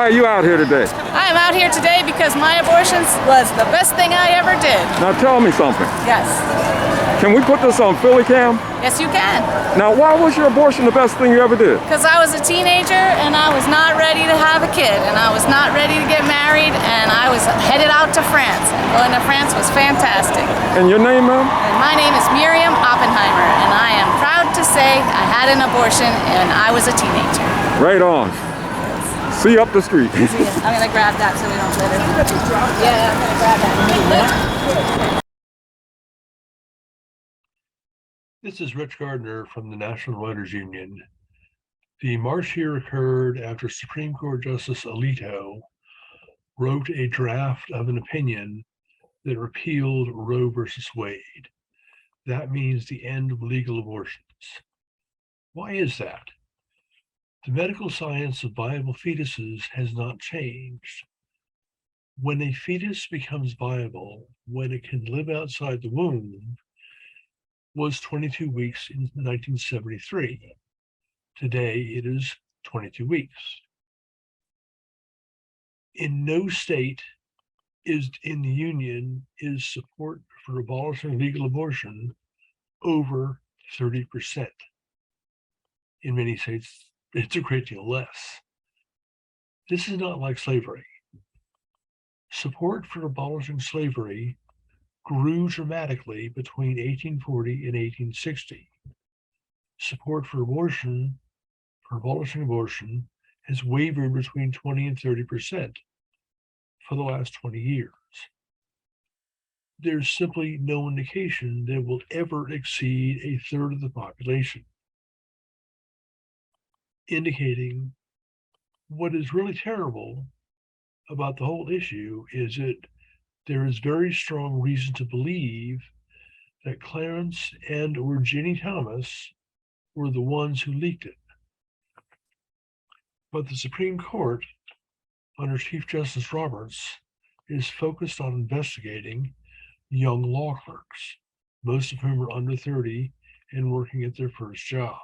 Why are you out here today? I am out here today because my abortions was the best thing I ever did. Now tell me something. Yes. Can we put this on PhillyCam? Yes, you can. Now, why was your abortion the best thing you ever did? Because I was a teenager and I was not ready to have a kid and I was not ready to get married and I was headed out to France. And going to France was fantastic. And your name, ma'am? And my name is Miriam Oppenheimer and I am proud to say I had an abortion and I was a teenager. Right on. See you up the street. I'm going to grab that so we don't litter. Yeah, I'm going to grab that. This is Rich Gardner from the National Writers Union. The march here occurred after Supreme Court Justice Alito wrote a draft of an opinion that repealed Roe versus Wade. That means the end of legal abortions. Why is that? The medical science of viable fetuses has not changed. When a fetus becomes viable, when it can live outside the womb, was 22 weeks in 1973. Today it is 22 weeks. In no state is in the union is support for abolishing legal abortion over 30%. In many states, it's a great deal less. This is not like slavery. Support for abolishing slavery grew dramatically between 1840 and 1860. Support for abolishing abortion, has wavered between 20 and 30% for the last 20 years. There's simply no indication that it will ever exceed a third of the population, indicating what is really terrible about the whole issue is that there is very strong reason to believe that Clarence and or Ginny Thomas were the ones who leaked it. But the Supreme Court, under Chief Justice Roberts, is focused on investigating young law clerks, most of whom are under 30 and working at their first job.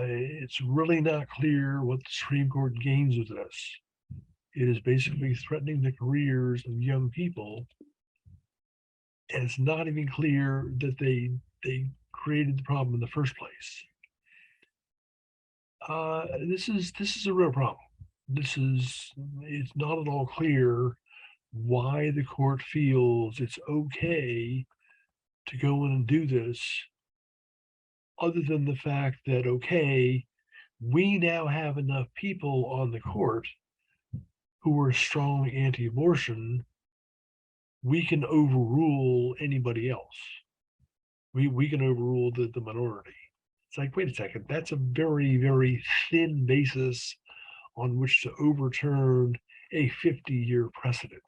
It's really not clear what the Supreme Court gains with this. It is basically threatening the careers of young people, and it's not even clear that they created the problem in the first place. This is a real problem. It's not at all clear why the court feels it's okay to go in and do this, other than the fact that, okay, we now have enough people on the court who are strong anti-abortion, we can overrule anybody else. We can overrule the minority. It's like, wait a second, that's a very, very thin basis on which to overturn a 50-year precedent.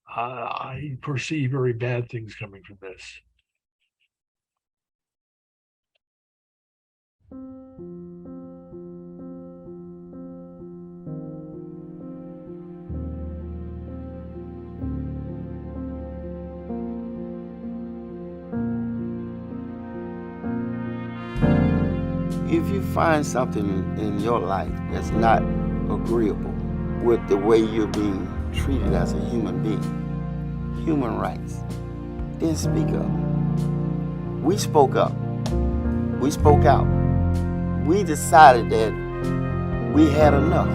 I foresee very bad things coming from this. If you find something in your life that's not agreeable with the way you're being treated as a human being, human rights, then speak up. We spoke up. We spoke out. We decided that we had enough.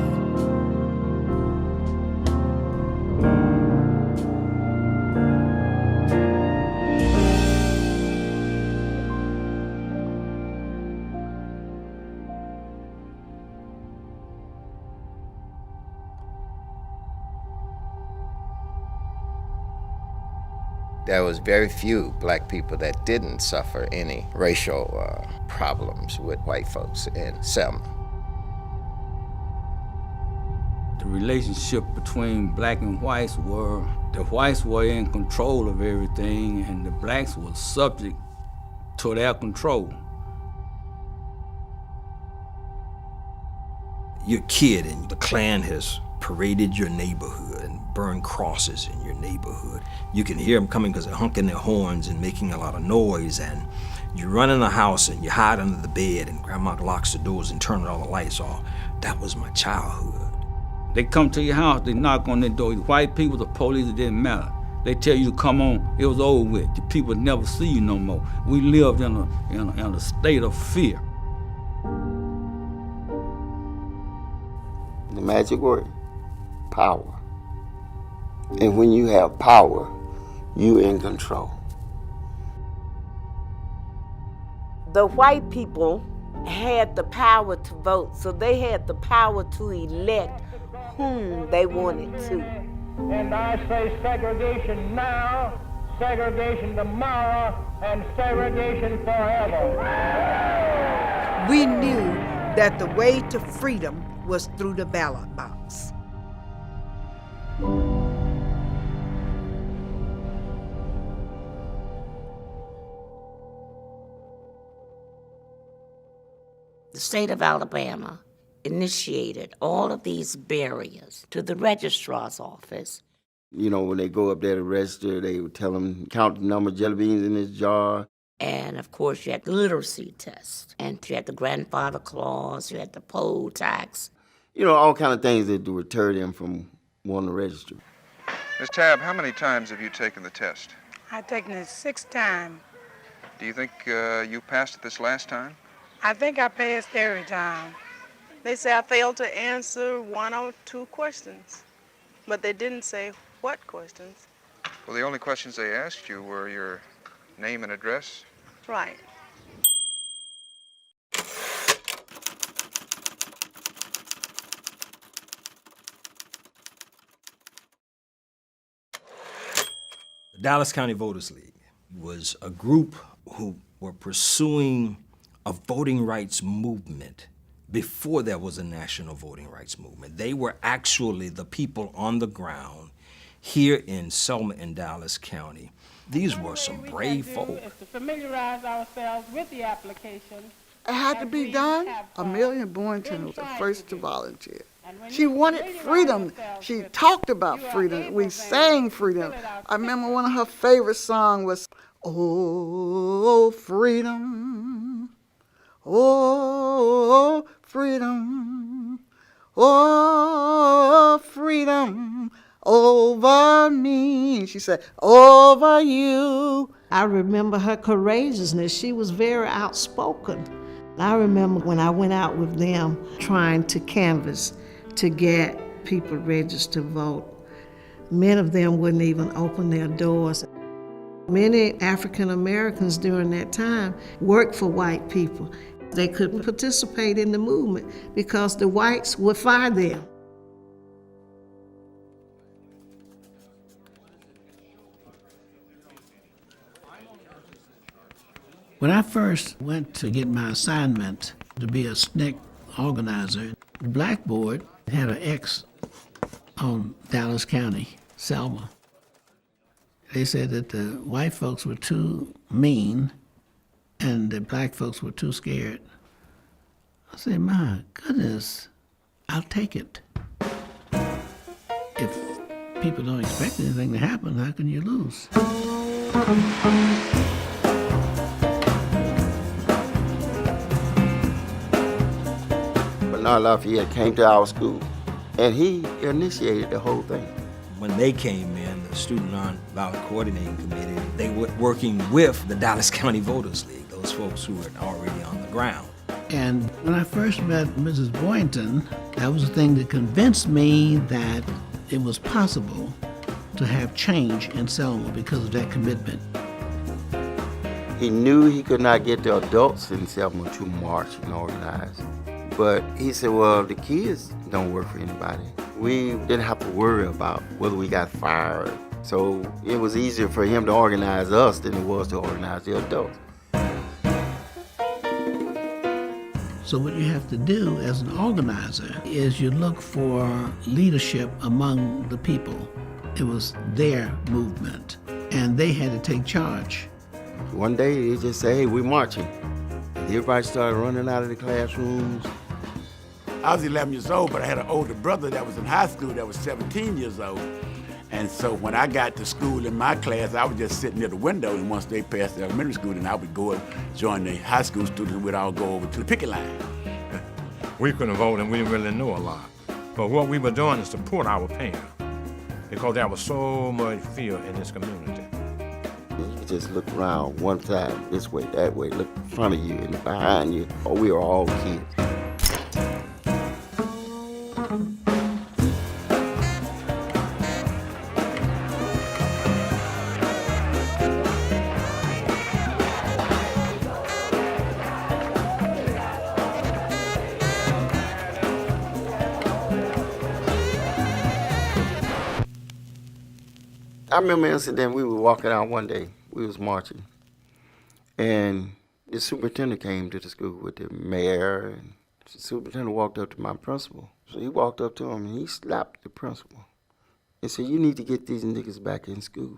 There was very few black people that didn't suffer any racial problems with white folks in Selma. The relationship between black and whites were, the whites were in control of everything and the blacks were subject to their control. You're a kid and the Klan has paraded your neighborhood and burned crosses in your neighborhood. You can hear them coming because they're honking their horns and making a lot of noise, and You run in the house and you hide under the bed and grandma locks the doors and turns all the lights off. That was my childhood. They come to your house, they knock on their door. White people, the police, it didn't matter. They tell you to come on, it was over with. The people never see you no more. We lived in a state of fear. The magic word, power. And when you have power, you're in control. The white people had the power to vote, so they had the power to elect whom they wanted to. And I say segregation now, segregation tomorrow, and segregation forever. We knew that the way to freedom was through the ballot box. The state of Alabama initiated all of these barriers to the registrar's office. You know, when they go up there to register, they would tell them, count the number of jelly beans in this jar. And of course, you had the literacy test, and you had the grandfather clause, you had the poll tax. You know, all kind of things that would deter them from wanting to register. Ms. Tabb, how many times have you taken the test? I've taken it 6 times. Do you think you passed it this last time? I think I passed every time. They say I failed to answer 1 or 2 questions, but they didn't say what questions. Well, the only questions they asked you were your name and address. Right. The Dallas County Voters League was a group who were pursuing a voting rights movement before there was a national voting rights movement. They were actually the people on the ground here in Selma and Dallas County. These were some brave folk. Is to familiarize ourselves with the application. It had to be done. Amelia Boynton was the first to volunteer. She wanted freedom. She talked about freedom. We sang freedom. I remember one of her favorite songs was, "Oh, freedom, oh, freedom, oh, freedom over me." She said, "Over you." I remember her courageousness. She was very outspoken. I remember when I went out with them trying to canvass to get people registered to vote. Many of them wouldn't even open their doors. Many African Americans during that time worked for white people. They couldn't participate in the movement because the whites would fire them. When I first went to get my assignment to be a SNCC organizer, the Black Board had an X on Dallas County, Selma. They said that the white folks were too mean and the black folks were too scared. I said, my goodness, I'll take it. If people don't expect anything to happen, how can you lose? Bernard Lafayette came to our school, and he initiated the whole thing. When they came in, the Student Nonviolent Coordinating Committee, they were working with the Dallas County Voters League, those folks who were already on the ground. And when I first met Mrs. Boynton, that was the thing that convinced me that it was possible to have change in Selma because of that commitment. He knew he could not get the adults in Selma to march and organize. But he said, well, the kids don't work for anybody. We didn't have to worry about whether we got fired. So it was easier for him to organize us than it was to organize the adults. So what you have to do as an organizer is you look for leadership among the people. It was their movement, and they had to take charge. One day they just say, hey, we're marching. And everybody started running out of the classrooms. I was 11 years old, but I had an older brother that was in high school that was 17 years old. And so when I got to school in my class, I was just sitting near the window, and once they passed the elementary school, then I would go and join the high school students, we'd all go over to the picket line. We couldn't vote and we didn't really know a lot. But what we were doing is to support our parents because there was so much fear in this community. You could just look around one time, this way, that way, look in front of you and behind you. Oh, we were all kids. I remember an incident, we were walking out one day, we was marching, and the superintendent came to the school with the mayor, and the superintendent walked up to my principal. So he walked up to him and he slapped the principal and said, "You need to get these niggas back in school."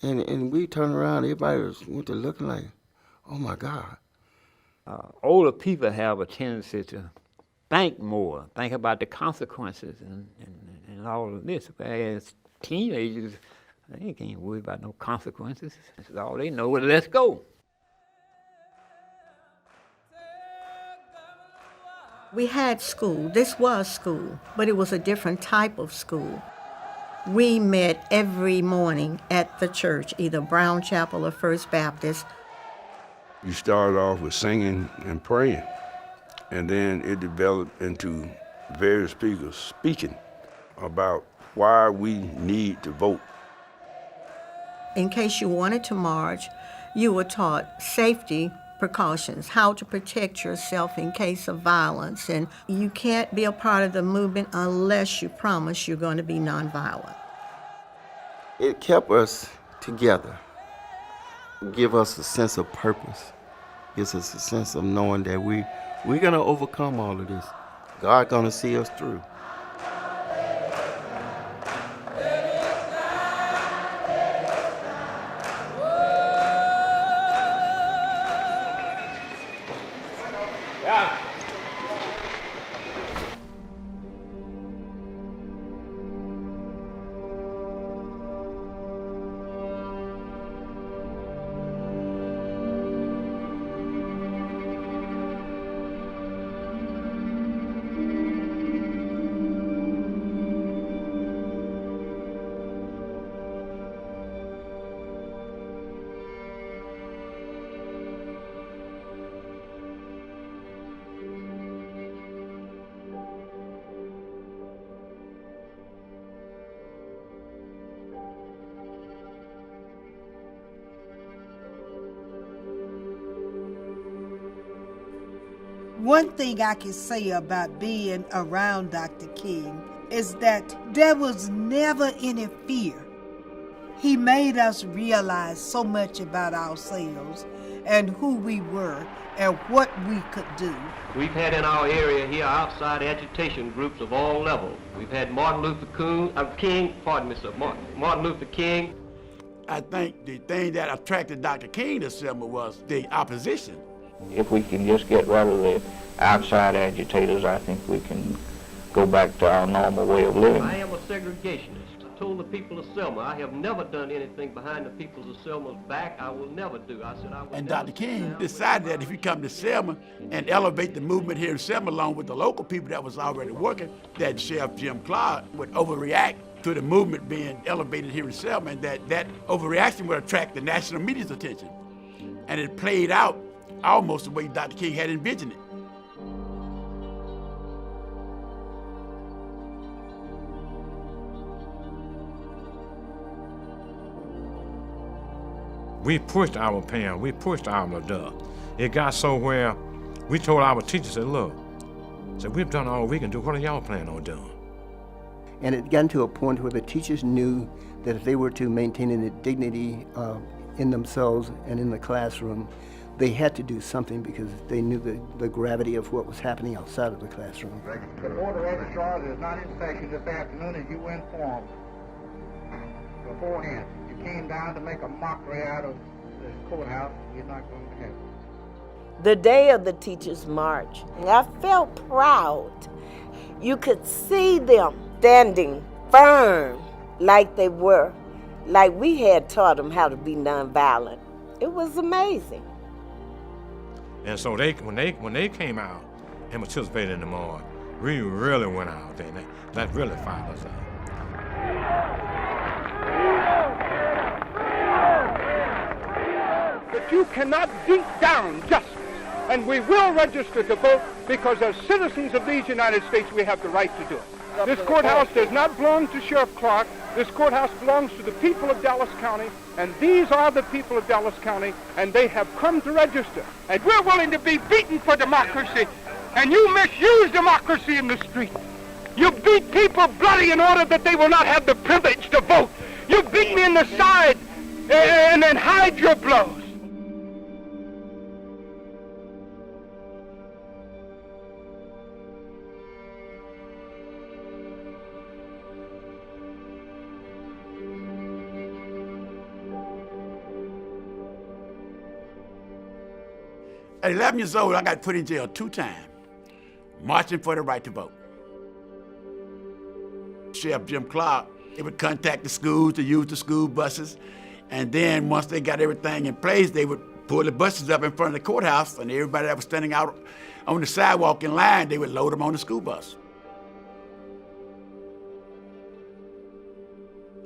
And we turned around, everybody went to looking like, oh my God. Older people have a tendency to think more, think about the consequences and all of this. As teenagers, they can't worry about no consequences. That's all they know is let's go. We had school. This was school, but it was a different type of school. We met every morning at the church, either Brown Chapel or First Baptist. You started off with singing and praying, and then it developed into various speakers speaking about why we need to vote. In case you wanted to march, you were taught safety precautions, how to protect yourself in case of violence, and you can't be a part of the movement unless you promise you're going to be nonviolent. It kept us together, give us a sense of purpose, gives us a sense of knowing that we're gonna overcome all of this. God's gonna see us through. One thing I can say about being around Dr. King is that there was never any fear. He made us realize so much about ourselves and who we were and what we could do. We've had in our area here outside agitation groups of all levels. We've had Martin Luther King. I think the thing that attracted Dr. King to Selma was the opposition. If we can just get rid of the outside agitators, I think we can go back to our normal way of living. I am a segregationist. I told the people of Selma, I have never done anything behind the people of Selma's back. I will never do. I said I will. And Dr. King decided that if you come to Selma and elevate the movement here in Selma along with the local people that was already working, that Sheriff Jim Clark would overreact to the movement being elevated here in Selma, and that overreaction would attract the national media's attention. And it played out almost the way Dr. King had envisioned it. We pushed our parents, we pushed our adults. It got so where we told our teachers, said, look, we've done all we can do, what are y'all planning on doing? And it got to a point where the teachers knew that if they were to maintain the dignity in themselves and in the classroom, they had to do something because they knew the gravity of what was happening outside of the classroom. The Board of Registrars is not in session this afternoon, and you were informed beforehand. You came down to make a mockery out of this courthouse. You're not going to have it. The day of the Teachers' March, I felt proud. You could see them. standing firm like they were, like we had taught them how to be nonviolent. It was amazing. And so when they came out and participated in the march, we really went out there. And that really fired us up. But you cannot beat down justice. And we will register to vote because as citizens of these United States, we have the right to do it. This courthouse does not belong to Sheriff Clark. This courthouse belongs to the people of Dallas County, and these are the people of Dallas County, and they have come to register. And we're willing to be beaten for democracy, and you misuse democracy in the street. You beat people bloody in order that they will not have the privilege to vote. You beat me in the side and then hide your blows. At 11 years old, I got put in jail 2 times, marching for the right to vote. Sheriff Jim Clark, they would contact the schools to use the school buses, and then once they got everything in place, they would pull the buses up in front of the courthouse, and everybody that was standing out on the sidewalk in line, they would load them on the school bus.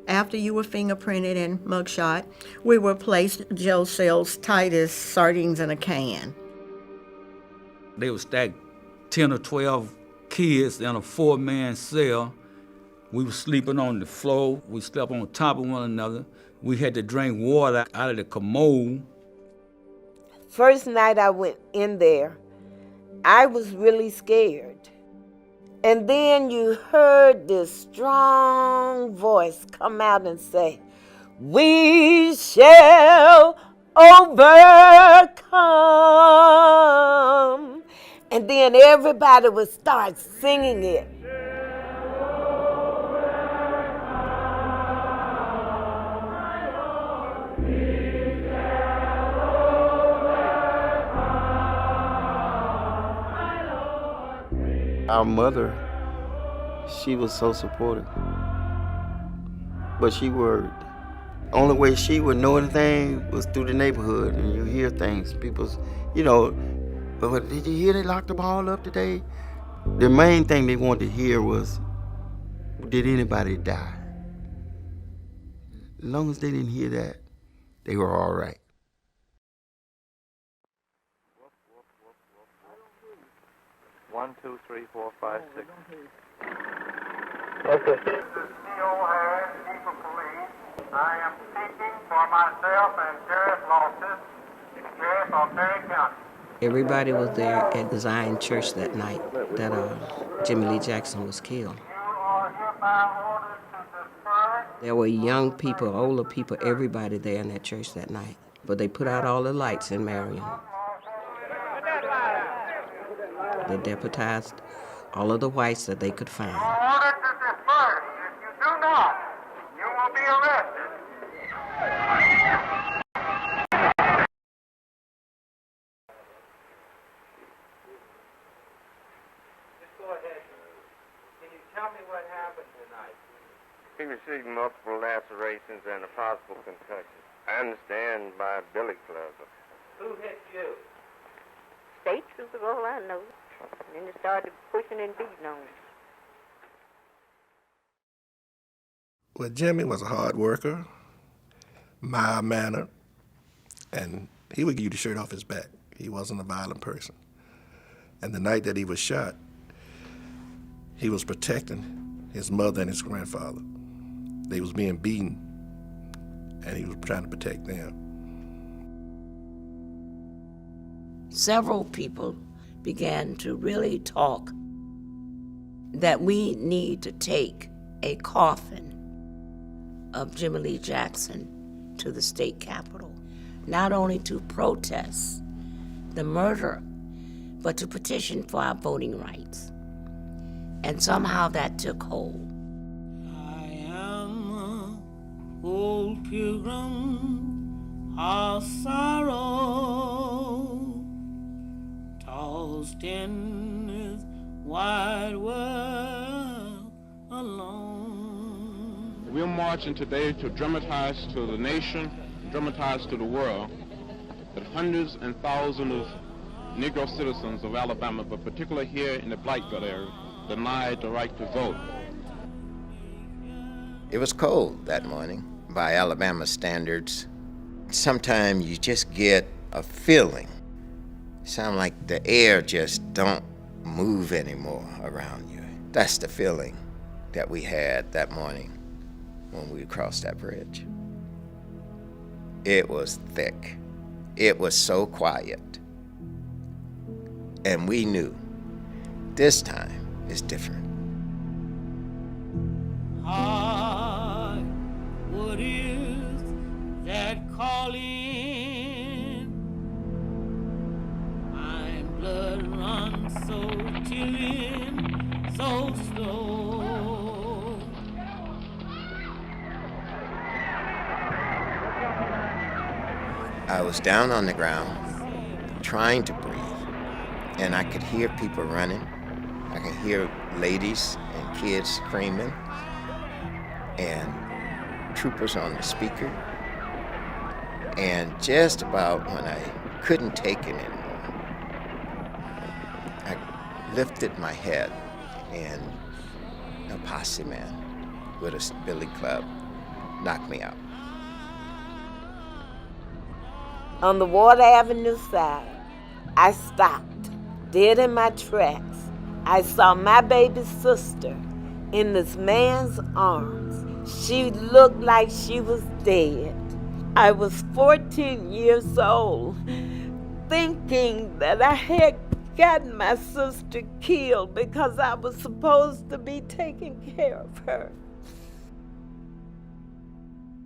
After you were fingerprinted and mugshot, we were placed jail cells tight as sardines in a can. They would stack 10 or 12 kids in a 4-man cell. We were sleeping on the floor. We slept on top of one another. We had to drink water out of the commode. First night I went in there, I was really scared. And then you heard this strong voice come out and say, "We shall overcome." And then everybody would start singing it. Our mother, she was so supportive, but she worried. Only way she would know anything was through the neighborhood, and you hear things. People's, but did you hear they locked them all up today? The main thing they wanted to hear was, did anybody die? As long as they didn't hear that, they were all right. One, two, three, four, five, six. Okay. This is C.O. Harris, Chief of Police. I am speaking for myself and Sheriff Lawson, Sheriff of Perry County. Everybody was there at the Zion Church that night that Jimmy Lee Jackson was killed. There were young people, older people, everybody there in that church that night. But they put out all the lights in Marion. They deputized all of the whites that they could find. Order to disperse. If you do not, you will be arrested. Just go ahead. Can you tell me what happened tonight? He received multiple lacerations and a possible concussion. I understand by Billy Club. Who hit you? State trooper, all I know. And then they started pushing and beating on him. Well, Jimmy was a hard worker, mild-mannered, and he would give you the shirt off his back. He wasn't a violent person. And the night that he was shot, he was protecting his mother and his grandfather. They was being beaten, and he was trying to protect them. Several people began to really talk that we need to take a coffin of Jimmy Lee Jackson to the state capitol, not only to protest the murder, but to petition for our voting rights. And somehow that took hold. I am an old pilgrim of sorrow, tossed in this wide world alone. We're marching today to dramatize to the nation, dramatize to the world, that hundreds and thousands of Negro citizens of Alabama, but particularly here in the Black Belt area, denied the right to vote. It was cold that morning by Alabama standards. Sometimes you just get a feeling. Sound like the air just don't move anymore around you. That's the feeling that we had that morning when we crossed that bridge. It was thick. It was so quiet. And we knew this time is different. Hi, what is that calling? My blood runs so chilling, so slow. I was down on the ground, trying to breathe, and I could hear people running. I could hear ladies and kids screaming, and troopers on the speaker. And just about when I couldn't take it anymore, I lifted my head, and a posse man with a billy club knocked me out. On the Water Avenue side, I stopped, dead in my tracks. I saw my baby sister in this man's arms. She looked like she was dead. I was 14 years old, thinking that I had gotten my sister killed because I was supposed to be taking care of her.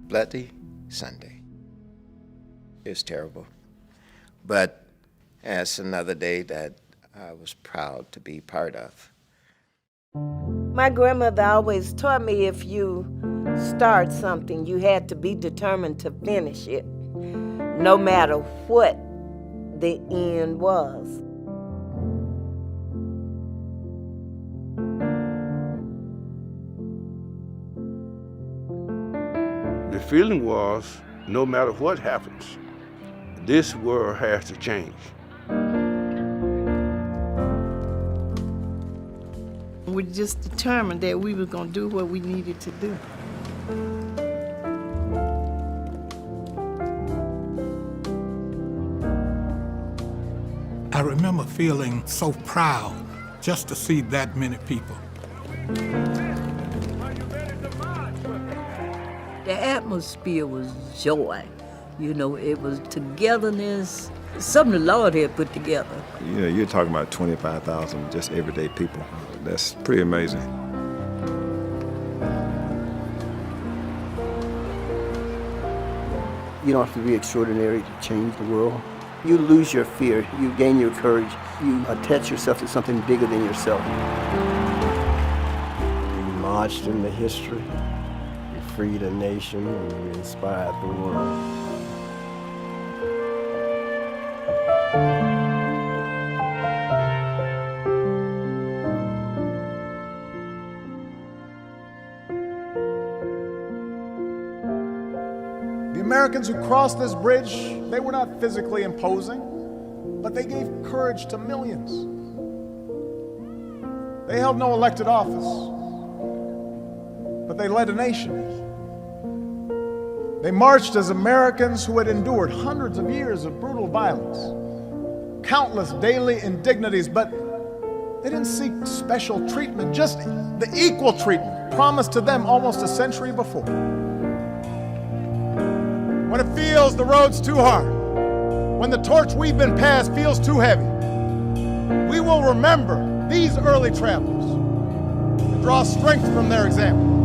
Bloody Sunday. It was terrible. But it's another day that I was proud to be part of. My grandmother always taught me if you start something, you had to be determined to finish it, no matter what the end was. The feeling was, no matter what happens, this world has to change. We just determined that we were going to do what we needed to do. I remember feeling so proud just to see that many people. The atmosphere was joy. You know, it was togetherness, something the Lord had put together. You know, you're talking about 25,000 just everyday people. That's pretty amazing. You don't have to be extraordinary to change the world. You lose your fear, you gain your courage, you attach yourself to something bigger than yourself. We marched into history, we freed a nation, and we inspired the world. The Americans who crossed this bridge, they were not physically imposing, but they gave courage to millions. They held no elected office, but they led a nation. They marched as Americans who had endured hundreds of years of brutal violence, countless daily indignities, but they didn't seek special treatment, just the equal treatment promised to them almost a century before. When it feels the road's too hard, when the torch we've been passed feels too heavy, we will remember these early travelers and draw strength from their example.